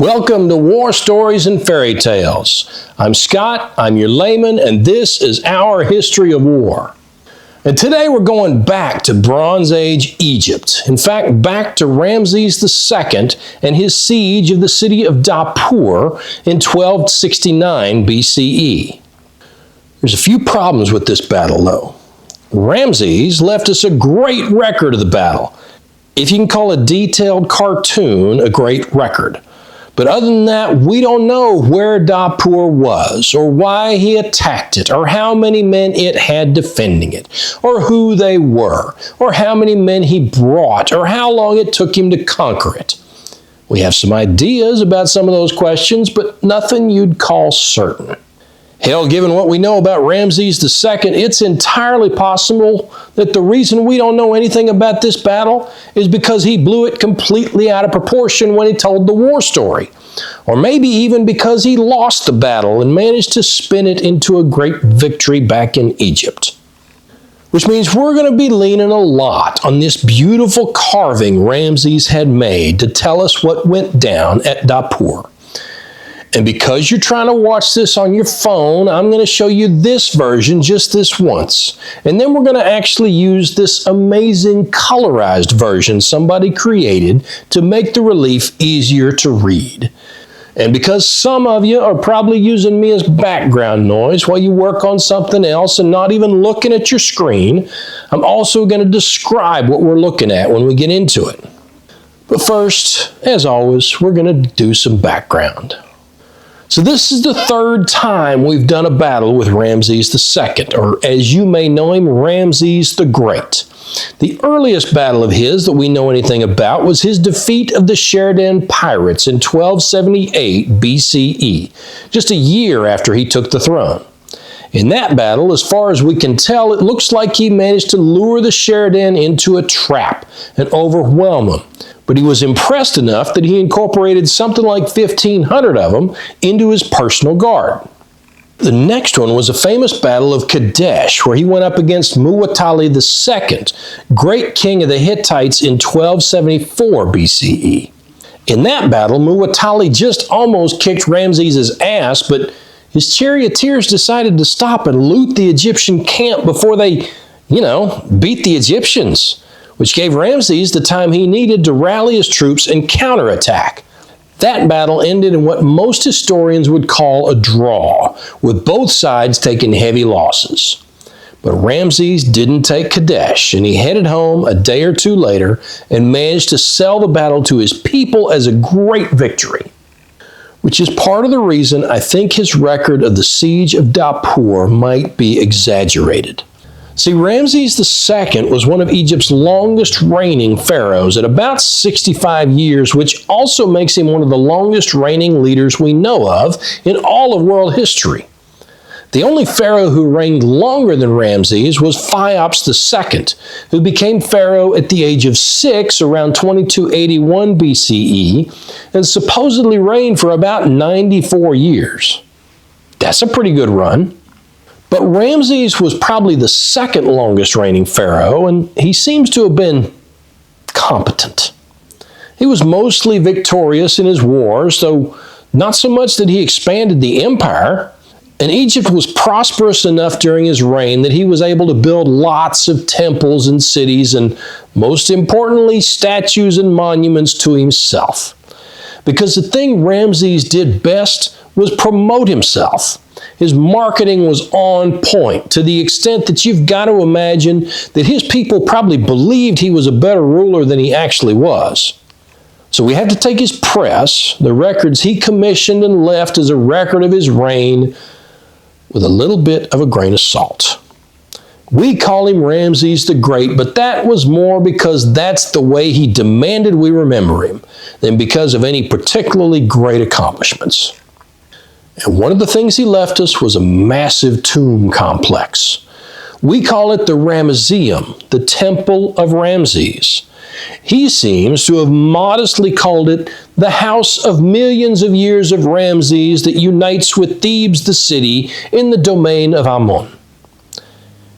Welcome to War Stories and Fairy Tales. I'm Scott, I'm your layman, and this is our history of war. And today we're going back to Bronze Age Egypt. In fact, back to Ramses II and his siege of the city of Dapur in 1269 BCE. There's a few problems with this battle, though. Ramses left us a great record of the battle. If you can call a detailed cartoon a great record. But other than that, we don't know where Dapur was, or why he attacked it, or how many men it had defending it, or who they were, or how many men he brought, or how long it took him to conquer it. We have some ideas about some of those questions, but nothing you'd call certain. Hell, given what we know about Ramses II, it's entirely possible that the reason we don't know anything about this battle is because he blew it completely out of proportion when he told the war story. Or maybe even because he lost the battle and managed to spin it into a great victory back in Egypt. Which means we're going to be leaning a lot on this beautiful carving Ramses had made to tell us what went down at Dapur. And because you're trying to watch this on your phone, I'm going to show you this version just this once. And then we're going to actually use this amazing colorized version somebody created to make the relief easier to read. And because some of you are probably using me as background noise while you work on something else and not even looking at your screen, I'm also going to describe what we're looking at when we get into it. But first, as always, we're going to do some background. So this is the third time we've done a battle with Ramses II, or as you may know him, Ramses the Great. The earliest battle of his that we know anything about was his defeat of the Cheta pirates in 1278 BCE, just a year after he took the throne. In that battle, as far as we can tell, it looks like he managed to lure the Cheta into a trap and overwhelm them. But he was impressed enough that he incorporated something like 1,500 of them into his personal guard. The next one was a famous battle of Kadesh, where he went up against Muwatalli II, great king of the Hittites in 1274 BCE. In that battle, Muwatalli just almost kicked Ramses' ass, but his charioteers decided to stop and loot the Egyptian camp before they, beat the Egyptians, which gave Ramses the time he needed to rally his troops and counterattack. That battle ended in what most historians would call a draw, with both sides taking heavy losses. But Ramses didn't take Kadesh, and he headed home a day or two later and managed to sell the battle to his people as a great victory. Which is part of the reason I think his record of the siege of Dapur might be exaggerated. See, Ramses II was one of Egypt's longest reigning pharaohs at about 65 years, which also makes him one of the longest reigning leaders we know of in all of world history. The only pharaoh who reigned longer than Ramses was Pharaoh II, who became pharaoh at the age of 6 around 2281 BCE and supposedly reigned for about 94 years. That's a pretty good run. But Ramses was probably the second longest reigning pharaoh, and he seems to have been competent. He was mostly victorious in his wars, though not so much that he expanded the empire. And Egypt was prosperous enough during his reign that he was able to build lots of temples and cities, and most importantly, statues and monuments to himself. Because the thing Ramses did best was promote himself. His marketing was on point, to the extent that you've got to imagine that his people probably believed he was a better ruler than he actually was. So we have to take his press, the records he commissioned and left as a record of his reign, with a little bit of a grain of salt. We call him Ramses the Great, but that was more because that's the way he demanded we remember him, than because of any particularly great accomplishments. And one of the things he left us was a massive tomb complex. We call it the Ramesseum, the Temple of Ramses. He seems to have modestly called it the house of millions of years of Ramses that unites with Thebes the city in the domain of Ammon.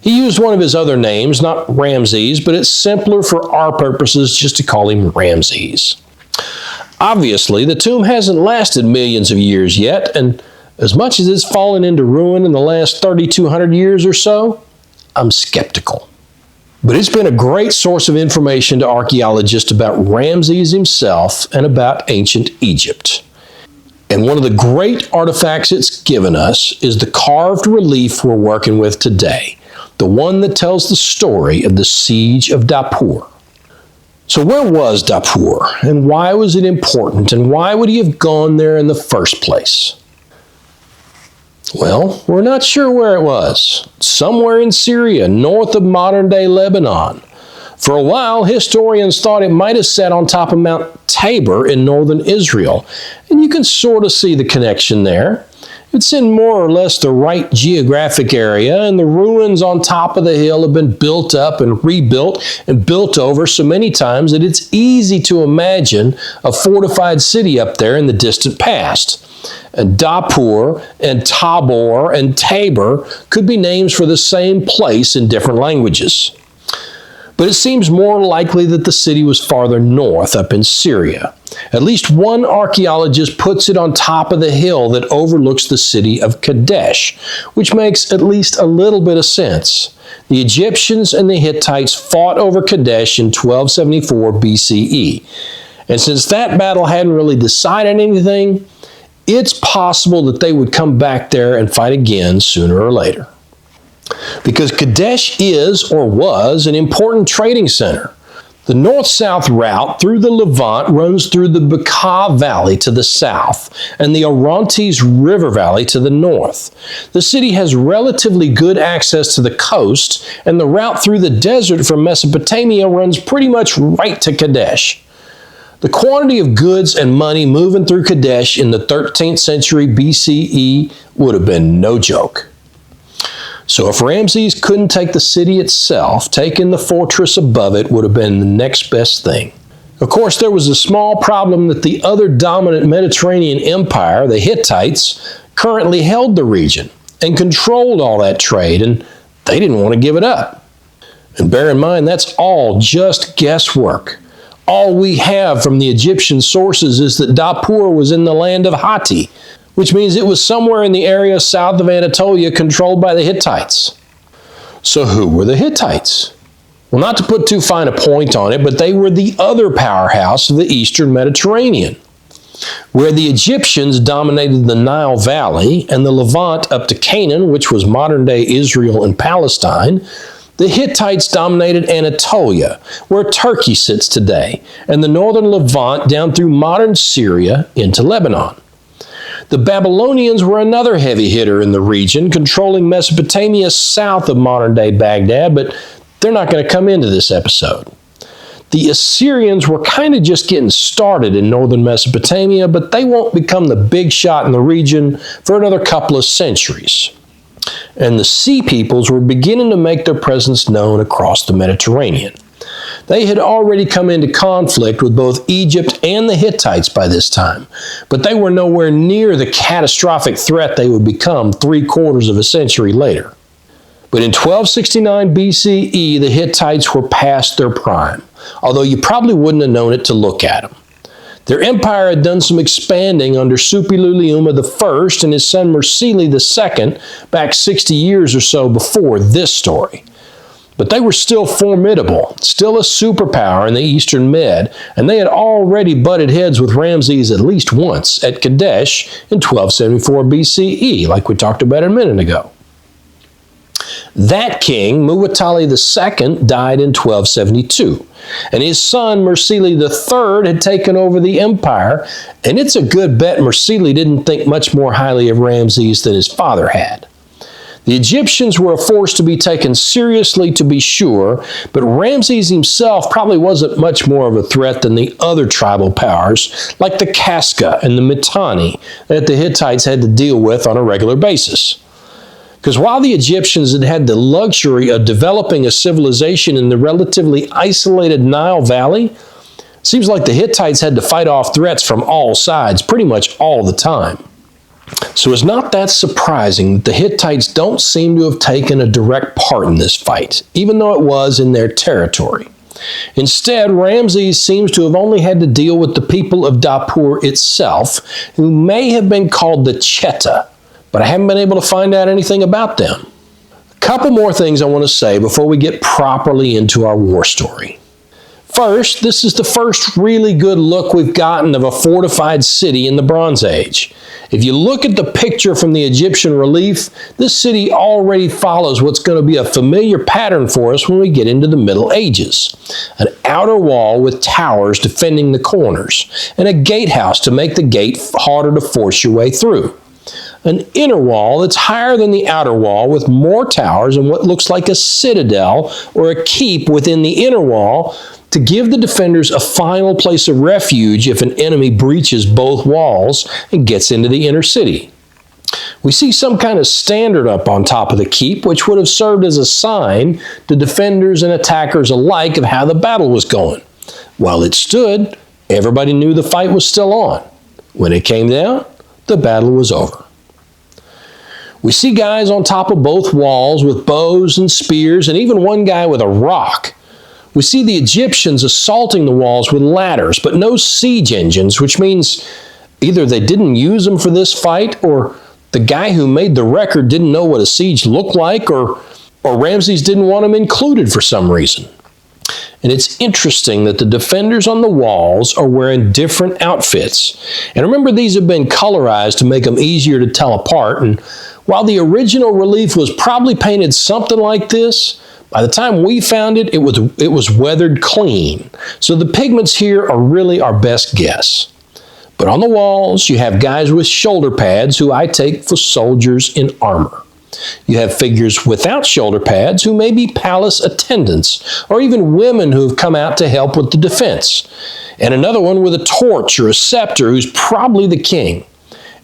He used one of his other names, not Ramses, but it's simpler for our purposes just to call him Ramses. Obviously, the tomb hasn't lasted millions of years yet, and as much as it's fallen into ruin in the last 3,200 years or so, I'm skeptical. But it's been a great source of information to archaeologists about Ramses himself and about ancient Egypt. And one of the great artifacts it's given us is the carved relief we're working with today, the one that tells the story of the siege of Dapur. So where was Dapur, and why was it important, and why would he have gone there in the first place? Well, we're not sure where it was. Somewhere in Syria, north of modern-day Lebanon. For a while, historians thought it might have sat on top of Mount Tabor in northern Israel, and you can sort of see the connection there. It's in more or less the right geographic area, and the ruins on top of the hill have been built up and rebuilt and built over so many times that it's easy to imagine a fortified city up there in the distant past. And Dapur and Tabor and Tabor could be names for the same place in different languages. But it seems more likely that the city was farther north, up in Syria. At least one archaeologist puts it on top of the hill that overlooks the city of Kadesh, which makes at least a little bit of sense. The Egyptians and the Hittites fought over Kadesh in 1274 BCE. And since that battle hadn't really decided anything, it's possible that they would come back there and fight again sooner or later. Because Kadesh is, or was, an important trading center. The north-south route through the Levant runs through the Bekaa Valley to the south and the Orontes River Valley to the north. The city has relatively good access to the coast, and the route through the desert from Mesopotamia runs pretty much right to Kadesh. The quantity of goods and money moving through Kadesh in the 13th century BCE would have been no joke. So if Ramses couldn't take the city itself, taking the fortress above it would have been the next best thing. Of course, there was a small problem that the other dominant Mediterranean empire, the Hittites, currently held the region and controlled all that trade, and they didn't want to give it up. And bear in mind, that's all just guesswork. All we have from the Egyptian sources is that Dapur was in the land of Hatti, which means it was somewhere in the area south of Anatolia controlled by the Hittites. So who were the Hittites? Well, not to put too fine a point on it, but they were the other powerhouse of the eastern Mediterranean. Where the Egyptians dominated the Nile Valley and the Levant up to Canaan, which was modern-day Israel and Palestine, the Hittites dominated Anatolia, where Turkey sits today, and the northern Levant down through modern Syria into Lebanon. The Babylonians were another heavy hitter in the region, controlling Mesopotamia south of modern-day Baghdad, but they're not going to come into this episode. The Assyrians were kind of just getting started in northern Mesopotamia, but they won't become the big shot in the region for another couple of centuries. And the Sea Peoples were beginning to make their presence known across the Mediterranean. They had already come into conflict with both Egypt and the Hittites by this time, but they were nowhere near the catastrophic threat they would become 3/4 of a century later. But in 1269 BCE, the Hittites were past their prime, although you probably wouldn't have known it to look at them. Their empire had done some expanding under Suppiluliuma I and his son Mursili II back 60 years or so before this story. But they were still formidable, still a superpower in the Eastern Med, and they had already butted heads with Ramses at least once at Kadesh in 1274 BCE, like we talked about a minute ago. That king, Muwatalli II, died in 1272, and his son Mursili III had taken over the empire, and it's a good bet Mursili didn't think much more highly of Ramses than his father had. The Egyptians were a force to be taken seriously, to be sure, but Ramses himself probably wasn't much more of a threat than the other tribal powers, like the Casca and the Mitanni, that the Hittites had to deal with on a regular basis. Because while the Egyptians had had the luxury of developing a civilization in the relatively isolated Nile Valley, it seems like the Hittites had to fight off threats from all sides pretty much all the time. So it's not that surprising that the Hittites don't seem to have taken a direct part in this fight, even though it was in their territory. Instead, Ramses seems to have only had to deal with the people of Dapur itself, who may have been called the Cheta, but I haven't been able to find out anything about them. A couple more things I want to say before we get properly into our war story. First, this is the first really good look we've gotten of a fortified city in the Bronze Age. If you look at the picture from the Egyptian relief, this city already follows what's going to be a familiar pattern for us when we get into the Middle Ages. An outer wall with towers defending the corners, and a gatehouse to make the gate harder to force your way through. An inner wall that's higher than the outer wall with more towers and what looks like a citadel or a keep within the inner wall to give the defenders a final place of refuge if an enemy breaches both walls and gets into the inner city. We see some kind of standard up on top of the keep, which would have served as a sign to defenders and attackers alike of how the battle was going. While it stood, everybody knew the fight was still on. When it came down, the battle was over. We see guys on top of both walls with bows and spears, and even one guy with a rock. We see the Egyptians assaulting the walls with ladders, but no siege engines, which means either they didn't use them for this fight, or the guy who made the record didn't know what a siege looked like, or Ramses didn't want them included for some reason. And it's interesting that the defenders on the walls are wearing different outfits. And remember, these have been colorized to make them easier to tell apart. And while the original relief was probably painted something like this, by the time we found it, it was weathered clean. So the pigments here are really our best guess. But on the walls, you have guys with shoulder pads who I take for soldiers in armor. You have figures without shoulder pads who may be palace attendants, or even women who have come out to help with the defense. And another one with a torch or a scepter who's probably the king.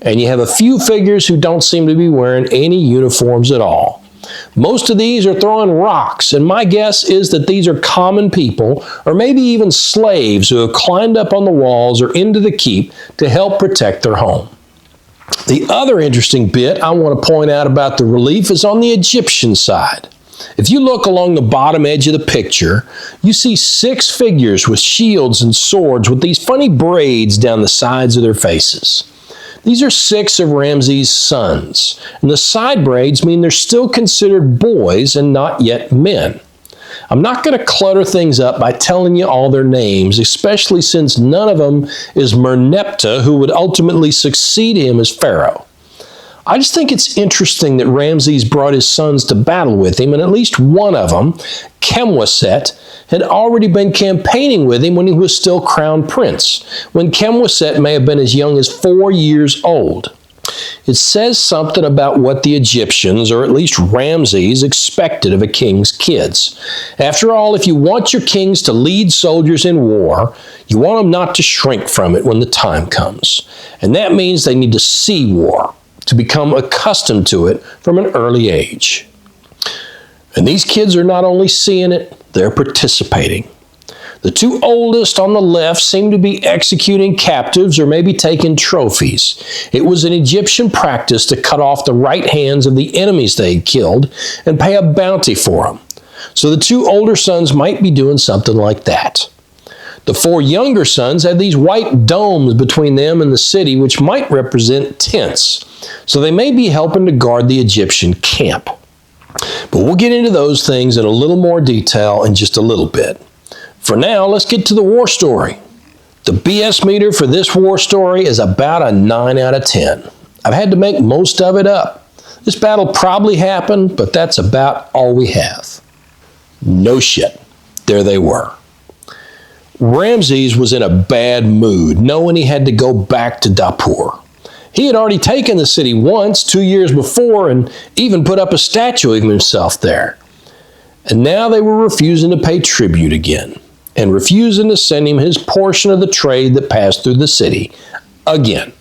And you have a few figures who don't seem to be wearing any uniforms at all. Most of these are throwing rocks, and my guess is that these are common people, or maybe even slaves who have climbed up on the walls or into the keep to help protect their home. The other interesting bit I want to point out about the relief is on the Egyptian side. If you look along the bottom edge of the picture, you see 6 figures with shields and swords with these funny braids down the sides of their faces. These are 6 of Ramses' sons, and the side braids mean they're still considered boys and not yet men. I'm not going to clutter things up by telling you all their names, especially since none of them is Merneptah, who would ultimately succeed him as pharaoh. I just think it's interesting that Ramses brought his sons to battle with him, and at least one of them, Chemwaset, had already been campaigning with him when he was still crown prince, when Chemwaset may have been as young as 4 years old. It says something about what the Egyptians, or at least Ramses, expected of a king's kids. After all, if you want your kings to lead soldiers in war, you want them not to shrink from it when the time comes. And that means they need to see war, to become accustomed to it from an early age. And these kids are not only seeing it, they're participating. The 2 oldest on the left seem to be executing captives or maybe taking trophies. It was an Egyptian practice to cut off the right hands of the enemies they had killed and pay a bounty for them. So the 2 older sons might be doing something like that. The 4 younger sons had these white domes between them and the city, which might represent tents. So they may be helping to guard the Egyptian camp. But we'll get into those things in a little more detail in just a little bit. For now, let's get to the war story. The BS meter for this war story is about a 9 out of 10. I've had to make most of it up. This battle probably happened, but that's about all we have. No shit. There they were. Ramses was in a bad mood, knowing he had to go back to Dapur. He had already taken the city once, 2 years before, and even put up a statue of himself there. And now they were refusing to pay tribute again, and refusing to send him his portion of the trade that passed through the city again.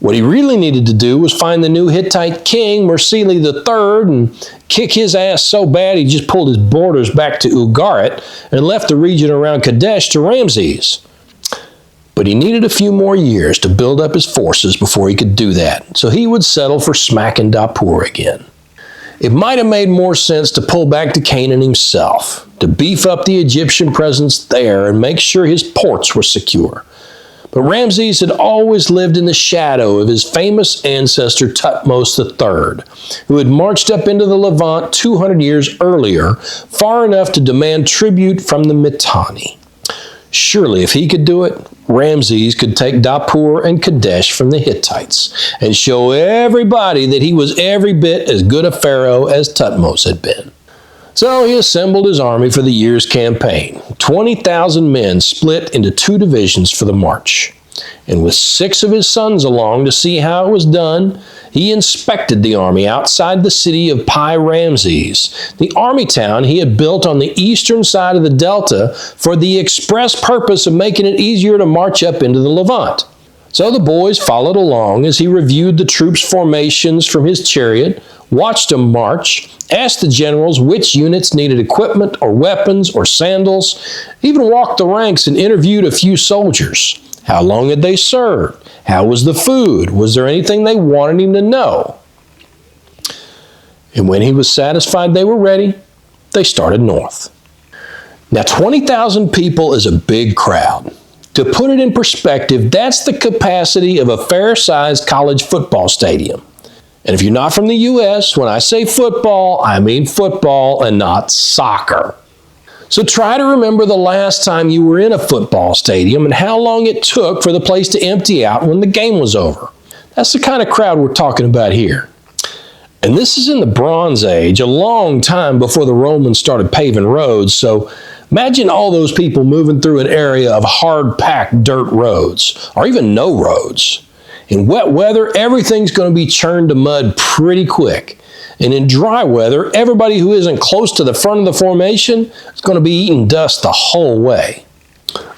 What he really needed to do was find the new Hittite king, Mursili III, and kick his ass so bad he just pulled his borders back to Ugarit and left the region around Kadesh to Ramses. But he needed a few more years to build up his forces before he could do that, so he would settle for smacking Dapur again. It might have made more sense to pull back to Canaan himself, to beef up the Egyptian presence there and make sure his ports were secure. But Ramses had always lived in the shadow of his famous ancestor Thutmose III, who had marched up into the Levant 200 years earlier, far enough to demand tribute from the Mitanni. Surely, if he could do it, Ramses could take Dapur and Kadesh from the Hittites and show everybody that he was every bit as good a pharaoh as Thutmose had been. So he assembled his army for the year's campaign. 20,000 men split into 2 divisions for the march. And with 6 of his sons along to see how it was done, he inspected the army outside the city of Pi Ramses, the army town he had built on the eastern side of the delta for the express purpose of making it easier to march up into the Levant. So the boys followed along as he reviewed the troops' formations from his chariot, watched them march, asked the generals which units needed equipment or weapons or sandals, even walked the ranks and interviewed a few soldiers. How long had they served? How was the food? Was there anything they wanted him to know? And when he was satisfied they were ready, they started north. Now 20,000 people is a big crowd. To put it in perspective, that's the capacity of a fair-sized college football stadium. And if you're not from the U.S., when I say football, I mean football and not soccer. So try to remember the last time you were in a football stadium and how long it took for the place to empty out when the game was over. That's the kind of crowd we're talking about here. And this is in the Bronze Age, a long time before the Romans started paving roads, so imagine all those people moving through an area of hard-packed dirt roads, or even no roads. In wet weather, everything's going to be churned to mud pretty quick. And in dry weather, everybody who isn't close to the front of the formation is going to be eating dust the whole way.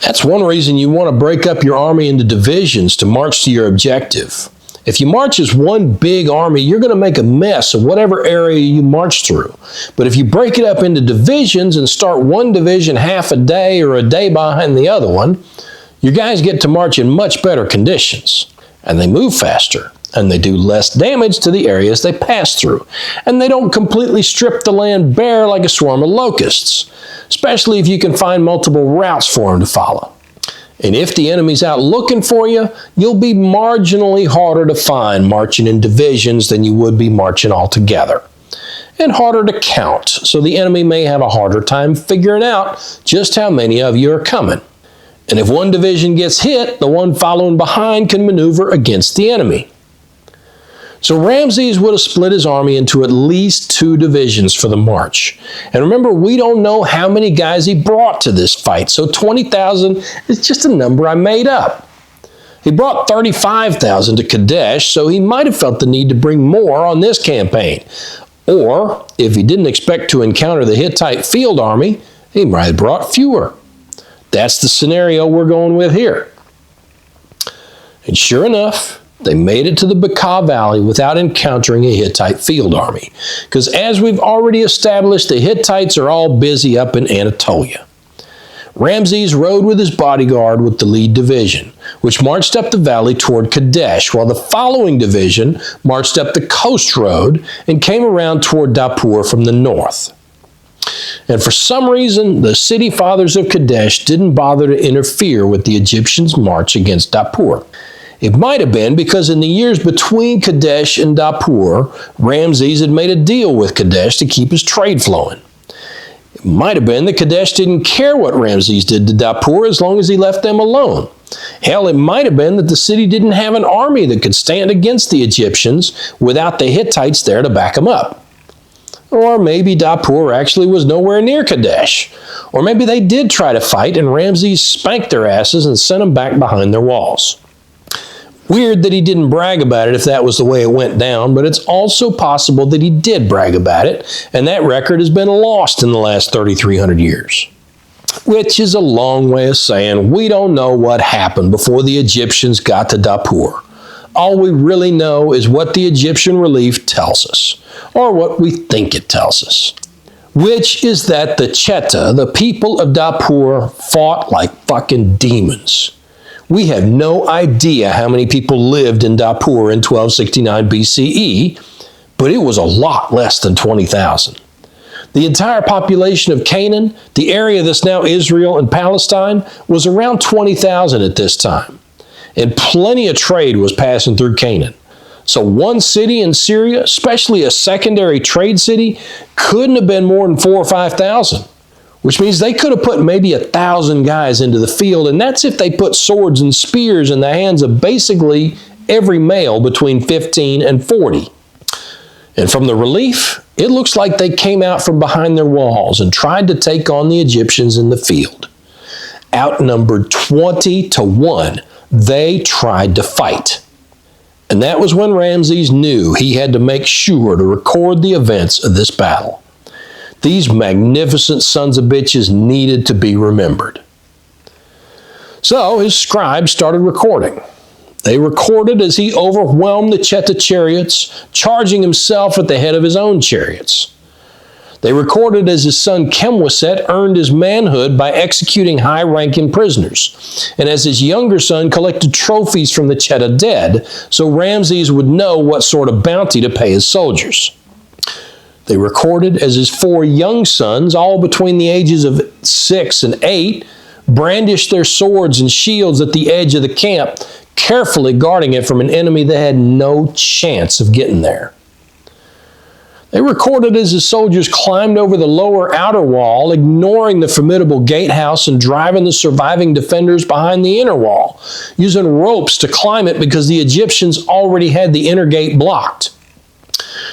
That's one reason you want to break up your army into divisions to march to your objective. If you march as one big army, you're going to make a mess of whatever area you march through. But if you break it up into divisions and start one division half a day or a day behind the other one, your guys get to march in much better conditions. And they move faster. And they do less damage to the areas they pass through. And they don't completely strip the land bare like a swarm of locusts, especially if you can find multiple routes for them to follow. And if the enemy's out looking for you, you'll be marginally harder to find marching in divisions than you would be marching all together. And harder to count, so the enemy may have a harder time figuring out just how many of you are coming. And if one division gets hit, the one following behind can maneuver against the enemy. So Ramses would have split his army into at least 2 divisions for the march. And remember, we don't know how many guys he brought to this fight, so 20,000 is just a number I made up. He brought 35,000 to Kadesh, so he might have felt the need to bring more on this campaign. Or, if he didn't expect to encounter the Hittite field army, he might have brought fewer. That's the scenario we're going with here. And sure enough, they made it to the Bekaa Valley without encountering a Hittite field army, because as we've already established, the Hittites are all busy up in Anatolia. Ramses rode with his bodyguard with the lead division, which marched up the valley toward Kadesh, while the following division marched up the coast road and came around toward Dapur from the north. And for some reason, the city fathers of Kadesh didn't bother to interfere with the Egyptians' march against Dapur. It might have been because in the years between Kadesh and Dapur, Ramses had made a deal with Kadesh to keep his trade flowing. It might have been that Kadesh didn't care what Ramses did to Dapur as long as he left them alone. Hell, it might have been that the city didn't have an army that could stand against the Egyptians without the Hittites there to back them up. Or maybe Dapur actually was nowhere near Kadesh. Or maybe they did try to fight and Ramses spanked their asses and sent them back behind their walls. Weird that he didn't brag about it if that was the way it went down, but it's also possible that he did brag about it, and that record has been lost in the last 3,300 years. Which is a long way of saying we don't know what happened before the Egyptians got to Dapur. All we really know is what the Egyptian relief tells us, or what we think it tells us. Which is that the Cheta, the people of Dapur, fought like fucking demons. We have no idea how many people lived in Dapur in 1269 BCE, but it was a lot less than 20,000. The entire population of Canaan, the area that's now Israel and Palestine, was around 20,000 at this time. And plenty of trade was passing through Canaan. So one city in Syria, especially a secondary trade city, couldn't have been more than 4,000 or 5,000, which means they could have put maybe 1,000 guys into the field, and that's if they put swords and spears in the hands of basically every male between 15 and 40. And from the relief, it looks like they came out from behind their walls and tried to take on the Egyptians in the field. Outnumbered 20-1, they tried to fight. And that was when Ramses knew he had to make sure to record the events of this battle. These magnificent sons of bitches needed to be remembered. So his scribes started recording. They recorded as he overwhelmed the Cheta chariots, charging himself at the head of his own chariots. They recorded as his son Chemwaset earned his manhood by executing high-ranking prisoners, and as his younger son collected trophies from the Cheta dead, so Ramses would know what sort of bounty to pay his soldiers. They recorded as his 4 young sons, all between the ages of 6 and 8, brandished their swords and shields at the edge of the camp, carefully guarding it from an enemy that had no chance of getting there. They recorded as his soldiers climbed over the lower outer wall, ignoring the formidable gatehouse and driving the surviving defenders behind the inner wall, using ropes to climb it because the Egyptians already had the inner gate blocked.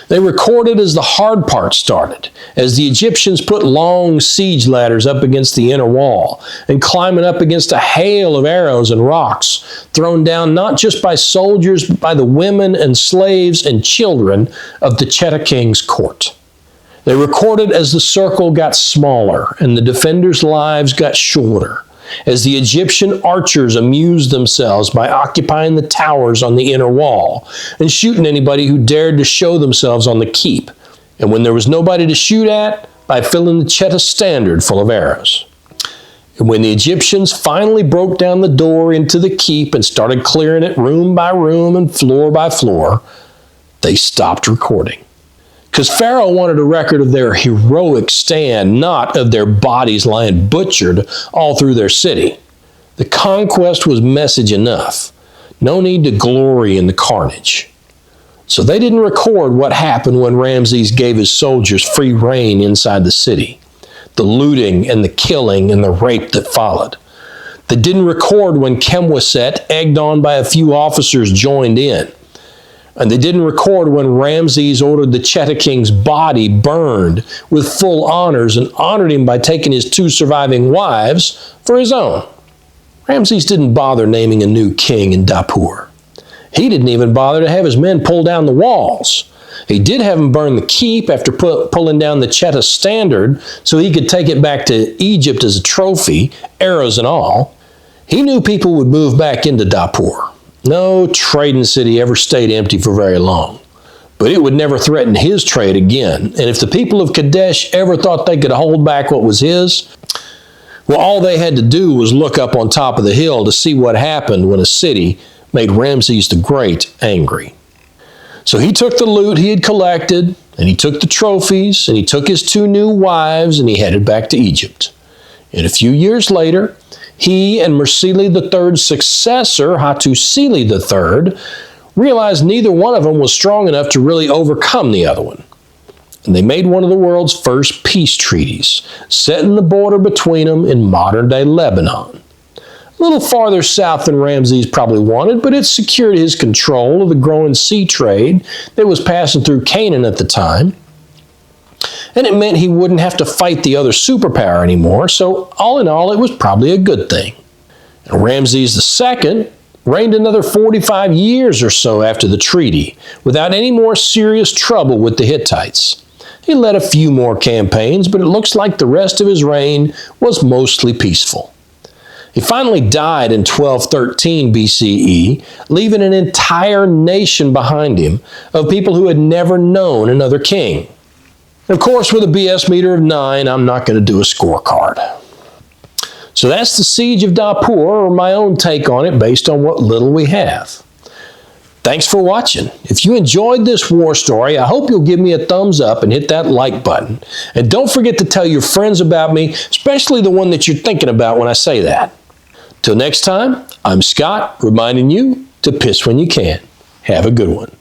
They recorded as the hard part started, as the Egyptians put long siege ladders up against the inner wall and climbing up against a hail of arrows and rocks, thrown down not just by soldiers, but by the women and slaves and children of the Cheta king's court. They recorded as the circle got smaller and the defenders' lives got shorter, as the Egyptian archers amused themselves by occupying the towers on the inner wall and shooting anybody who dared to show themselves on the keep, and when there was nobody to shoot at, by filling the Cheta standard full of arrows. And when the Egyptians finally broke down the door into the keep and started clearing it room by room and floor by floor, they stopped recording. Because Pharaoh wanted a record of their heroic stand, not of their bodies lying butchered all through their city. The conquest was message enough. No need to glory in the carnage. So they didn't record what happened when Ramses gave his soldiers free rein inside the city, the looting and the killing and the rape that followed. They didn't record when Chemwaset, egged on by a few officers, joined in. And they didn't record when Ramses ordered the Cheta king's body burned with full honors and honored him by taking his 2 surviving wives for his own. Ramses didn't bother naming a new king in Dapur. He didn't even bother to have his men pull down the walls. He did have them burn the keep after pulling down the Cheta standard so he could take it back to Egypt as a trophy, arrows and all. He knew people would move back into Dapur. No trading city ever stayed empty for very long, but it would never threaten his trade again. And if the people of Kadesh ever thought they could hold back what was his, well, all they had to do was look up on top of the hill to see what happened when a city made Ramses the Great angry. So he took the loot he had collected, and he took the trophies, and he took his 2 new wives, and he headed back to Egypt. And a few years later, he and Mursili III's successor, Hattusili III, realized neither one of them was strong enough to really overcome the other one. And they made one of the world's first peace treaties, setting the border between them in modern-day Lebanon. A little farther south than Ramses probably wanted, but it secured his control of the growing sea trade that was passing through Canaan at the time. And it meant he wouldn't have to fight the other superpower anymore, so all in all, it was probably a good thing. And Ramses II reigned another 45 years or so after the treaty, without any more serious trouble with the Hittites. He led a few more campaigns, but it looks like the rest of his reign was mostly peaceful. He finally died in 1213 BCE, leaving an entire nation behind him of people who had never known another king. Of course, with a BS meter of 9, I'm not going to do a scorecard. So that's the siege of Dapur, or my own take on it based on what little we have. Thanks for watching. If you enjoyed this war story, I hope you'll give me a thumbs up and hit that like button. And don't forget to tell your friends about me, especially the one that you're thinking about when I say that. Till next time, I'm Scott, reminding you to piss when you can. Have a good one.